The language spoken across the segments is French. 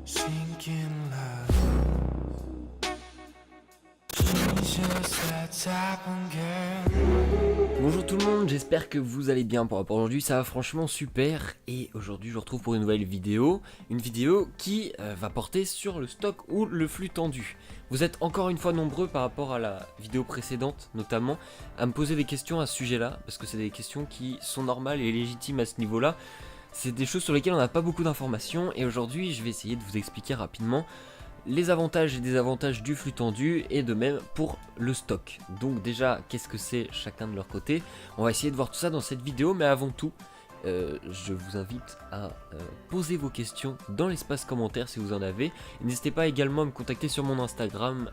Sinking love. She's just that type of girl. Bonjour tout le monde, j'espère que vous allez bien pour rapport à aujourd'hui, ça va franchement super. Et aujourd'hui je vous retrouve pour une nouvelle vidéo, qui va porter sur le stock ou le flux tendu. Vous êtes encore une fois nombreux par rapport à la vidéo précédente notamment à me poser des questions à ce sujet là, parce que c'est des questions qui sont normales et légitimes à ce niveau là. C'est des choses sur lesquelles on n'a pas beaucoup d'informations et aujourd'hui je vais essayer de vous expliquer rapidement les avantages et désavantages du flux tendu et de même pour le stock. Donc déjà, qu'est-ce que c'est chacun de leur côté? On va essayer de voir tout ça dans cette vidéo, mais avant tout, je vous invite à poser vos questions dans l'espace commentaire si vous en avez. N'hésitez pas également à me contacter sur mon Instagram,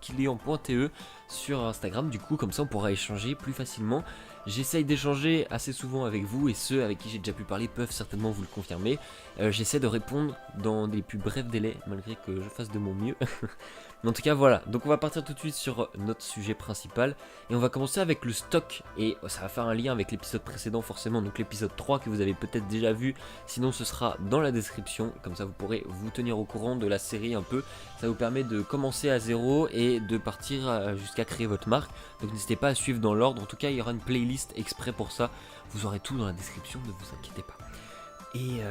@kilian.te sur Instagram, du coup comme ça on pourra échanger plus facilement. J'essaye d'échanger assez souvent avec vous et ceux avec qui j'ai déjà pu parler peuvent certainement vous le confirmer. J'essaie de répondre dans les plus brefs délais malgré que je fasse de mon mieux. Mais en tout cas voilà, donc on va partir tout de suite sur notre sujet principal et on va commencer avec le stock et ça va faire un lien avec l'épisode précédent forcément, donc l'épisode 3 que vous avez peut-être déjà vu, sinon ce sera dans la description, comme ça vous pourrez vous tenir au courant de la série un peu, ça vous permet de commencer à zéro et de partir jusqu'à créer votre marque, donc n'hésitez pas à suivre dans l'ordre, en tout cas il y aura une playlist exprès pour ça, vous aurez tout dans la description, ne vous inquiétez pas. Et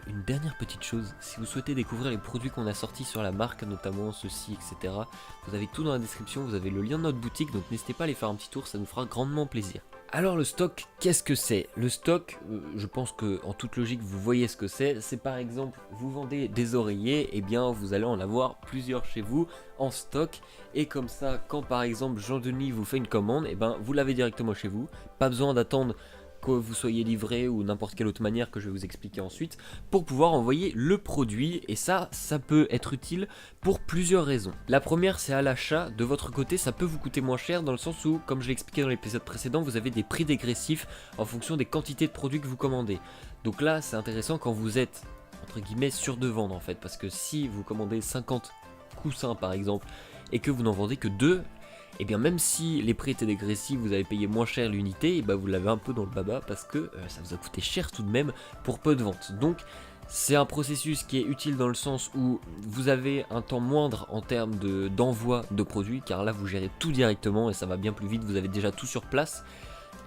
une dernière petite chose, si vous souhaitez découvrir les produits qu'on a sortis sur la marque, notamment ceux-ci, etc., vous avez tout dans la description, vous avez le lien de notre boutique, donc n'hésitez pas à aller faire un petit tour, ça nous fera grandement plaisir. Alors le stock, qu'est-ce que c'est? Le stock, je pense que en toute logique vous voyez ce que c'est par exemple, vous vendez des oreillers, et bien vous allez en avoir plusieurs chez vous en stock, et comme ça, quand par exemple Jean-Denis vous fait une commande, et ben vous l'avez directement chez vous, pas besoin d'attendre que vous soyez livré ou n'importe quelle autre manière que je vais vous expliquer ensuite pour pouvoir envoyer le produit, et ça peut être utile pour plusieurs raisons. La première, c'est à l'achat, de votre côté ça peut vous coûter moins cher dans le sens où, comme je l'ai expliqué dans l'épisode précédent, vous avez des prix dégressifs en fonction des quantités de produits que vous commandez. Donc là c'est intéressant quand vous êtes entre guillemets sûr de vendre en fait, parce que si vous commandez 50 coussins par exemple et que vous n'en vendez que 2, et bien même si les prix étaient dégressifs, vous avez payé moins cher l'unité, et ben vous l'avez un peu dans le baba parce que ça vous a coûté cher tout de même pour peu de ventes. Donc c'est un processus qui est utile dans le sens où vous avez un temps moindre en termes d'envoi de produits, car là vous gérez tout directement et ça va bien plus vite, vous avez déjà tout sur place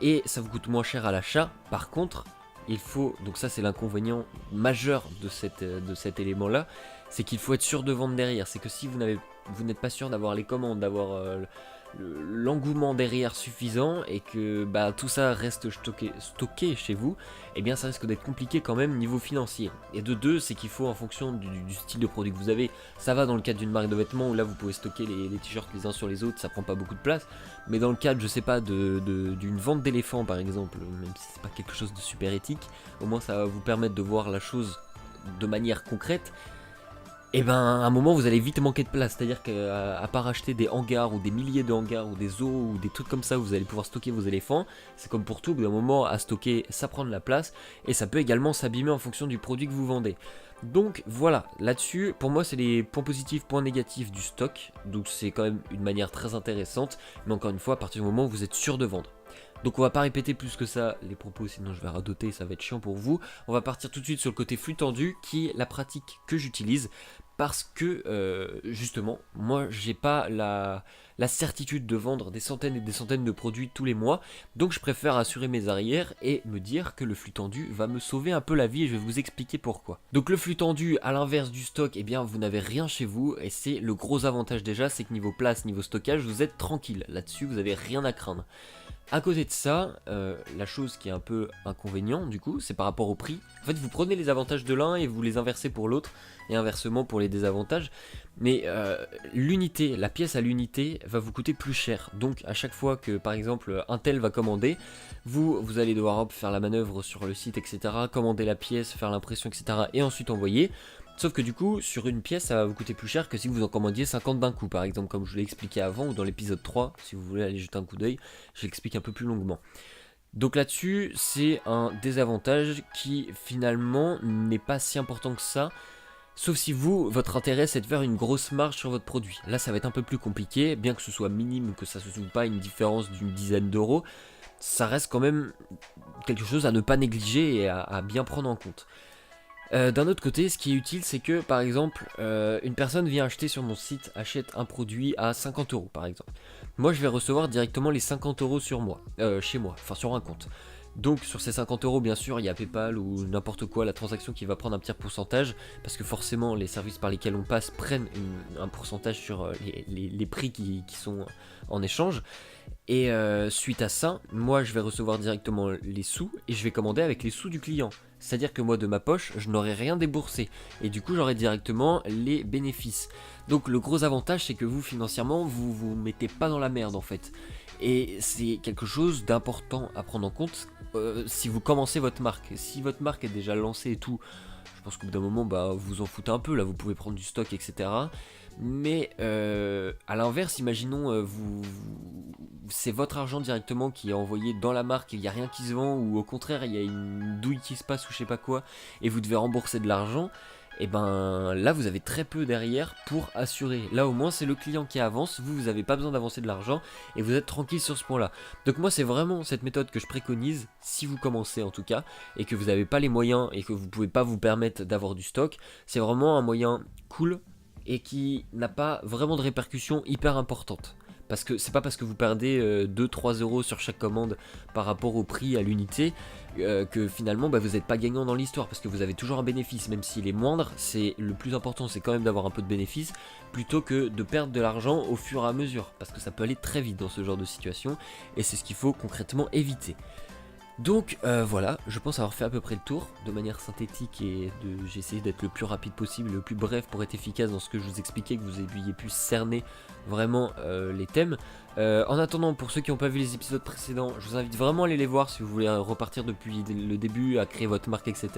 et ça vous coûte moins cher à l'achat. Par contre, il faut, donc ça c'est l'inconvénient majeur de cet élément là, c'est qu'il faut être sûr de vendre derrière. C'est que si vous n'êtes pas sûr d'avoir les commandes, d'avoir l'engouement derrière suffisant et que tout ça reste stocké chez vous, et bien ça risque d'être compliqué quand même niveau financier. Et de deux, c'est qu'il faut en fonction du style de produit que vous avez, ça va dans le cadre d'une marque de vêtements où là vous pouvez stocker les t-shirts les uns sur les autres, ça prend pas beaucoup de place, mais dans le cadre je sais pas d'une vente d'éléphants par exemple, même si c'est pas quelque chose de super éthique, au moins ça va vous permettre de voir la chose de manière concrète. Et ben à un moment vous allez vite manquer de place, c'est à dire qu'à part acheter des hangars ou des milliers de hangars ou des zoos ou des trucs comme ça où vous allez pouvoir stocker vos éléphants, c'est comme pour tout, au bout d'un moment à stocker ça prend de la place et ça peut également s'abîmer en fonction du produit que vous vendez. Donc voilà, là-dessus pour moi c'est les points positifs, points négatifs du stock, donc c'est quand même une manière très intéressante, mais encore une fois à partir du moment où vous êtes sûr de vendre. Donc on va pas répéter plus que ça les propos, sinon je vais radoter, ça va être chiant pour vous. On va partir tout de suite sur le côté flux tendu, qui est la pratique que j'utilise, parce que justement, moi j'ai pas la certitude de vendre des centaines et des centaines de produits tous les mois, donc je préfère assurer mes arrières et me dire que le flux tendu va me sauver un peu la vie, et je vais vous expliquer pourquoi. Donc le flux tendu, à l'inverse du stock, eh bien vous n'avez rien chez vous, et c'est le gros avantage déjà, c'est que niveau place, niveau stockage, vous êtes tranquille, là-dessus vous avez rien à craindre. À côté de ça, la chose qui est un peu inconvénient du coup, c'est par rapport au prix. En fait, vous prenez les avantages de l'un et vous les inversez pour l'autre, et inversement pour les désavantages. Mais l'unité, la pièce à l'unité va vous coûter plus cher. Donc à chaque fois que par exemple un tel va commander, vous allez devoir faire la manœuvre sur le site, etc. Commander la pièce, faire l'impression, etc. et ensuite envoyer. Sauf que du coup, sur une pièce, ça va vous coûter plus cher que si vous en commandiez 50 d'un coup, par exemple, comme je l'ai expliqué avant, ou dans l'épisode 3, si vous voulez aller jeter un coup d'œil, je l'explique un peu plus longuement. Donc là-dessus, c'est un désavantage qui finalement n'est pas si important que ça, sauf si vous, votre intérêt c'est de faire une grosse marge sur votre produit. Là ça va être un peu plus compliqué, bien que ce soit minime, que ça ne se joue pas une différence d'une dizaine d'euros, ça reste quand même quelque chose à ne pas négliger et à bien prendre en compte. D'un autre côté, ce qui est utile, c'est que par exemple, une personne vient acheter sur mon site, achète un produit à 50 € par exemple. Moi, je vais recevoir directement les 50 € sur moi, chez moi, enfin sur un compte. Donc sur ces 50 €, bien sûr, il y a PayPal ou n'importe quoi, la transaction qui va prendre un petit pourcentage, parce que forcément les services par lesquels on passe prennent un pourcentage sur les prix qui sont en échange. Et suite à ça, moi je vais recevoir directement les sous et je vais commander avec les sous du client. C'est-à-dire que moi de ma poche, je n'aurai rien déboursé. Et du coup j'aurai directement les bénéfices. Donc le gros avantage c'est que vous financièrement, vous vous mettez pas dans la merde en fait. Et c'est quelque chose d'important à prendre en compte si vous commencez votre marque. Si votre marque est déjà lancée et tout, je pense qu'au bout d'un moment, bah, vous en foutez un peu, là vous pouvez prendre du stock, etc. Mais à l'inverse, imaginons c'est votre argent directement qui est envoyé dans la marque, il n'y a rien qui se vend, ou au contraire il y a une douille qui se passe ou je sais pas quoi, et vous devez rembourser de l'argent. Et ben là vous avez très peu derrière pour assurer. Là au moins c'est le client qui avance, vous n'avez pas besoin d'avancer de l'argent et vous êtes tranquille sur ce point là. Donc moi c'est vraiment cette méthode que je préconise si vous commencez en tout cas et que vous n'avez pas les moyens et que vous pouvez pas vous permettre d'avoir du stock. C'est vraiment un moyen cool et qui n'a pas vraiment de répercussions hyper importantes. Parce que c'est pas parce que vous perdez 2-3 € sur chaque commande par rapport au prix à l'unité que finalement bah, vous n'êtes pas gagnant dans l'histoire, parce que vous avez toujours un bénéfice, même s'il est moindre. C'est le plus important, c'est quand même d'avoir un peu de bénéfice plutôt que de perdre de l'argent au fur et à mesure, parce que ça peut aller très vite dans ce genre de situation et c'est ce qu'il faut concrètement éviter. Donc voilà, je pense avoir fait à peu près le tour de manière synthétique et j'ai essayé d'être le plus rapide possible, le plus bref pour être efficace dans ce que je vous expliquais, que vous ayez pu cerner vraiment les thèmes. En attendant, pour ceux qui n'ont pas vu les épisodes précédents, je vous invite vraiment à aller les voir si vous voulez repartir depuis le début, à créer votre marque, etc.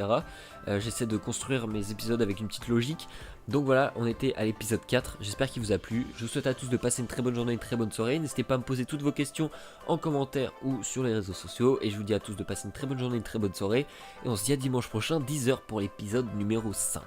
J'essaie de construire mes épisodes avec une petite logique. Donc voilà, on était à l'épisode 4, j'espère qu'il vous a plu. Je vous souhaite à tous de passer une très bonne journée, une très bonne soirée. N'hésitez pas à me poser toutes vos questions en commentaire ou sur les réseaux sociaux. Et je vous dis à tous de passer une très bonne journée, une très bonne soirée. Et on se dit à dimanche prochain, 10 h pour l'épisode numéro 5.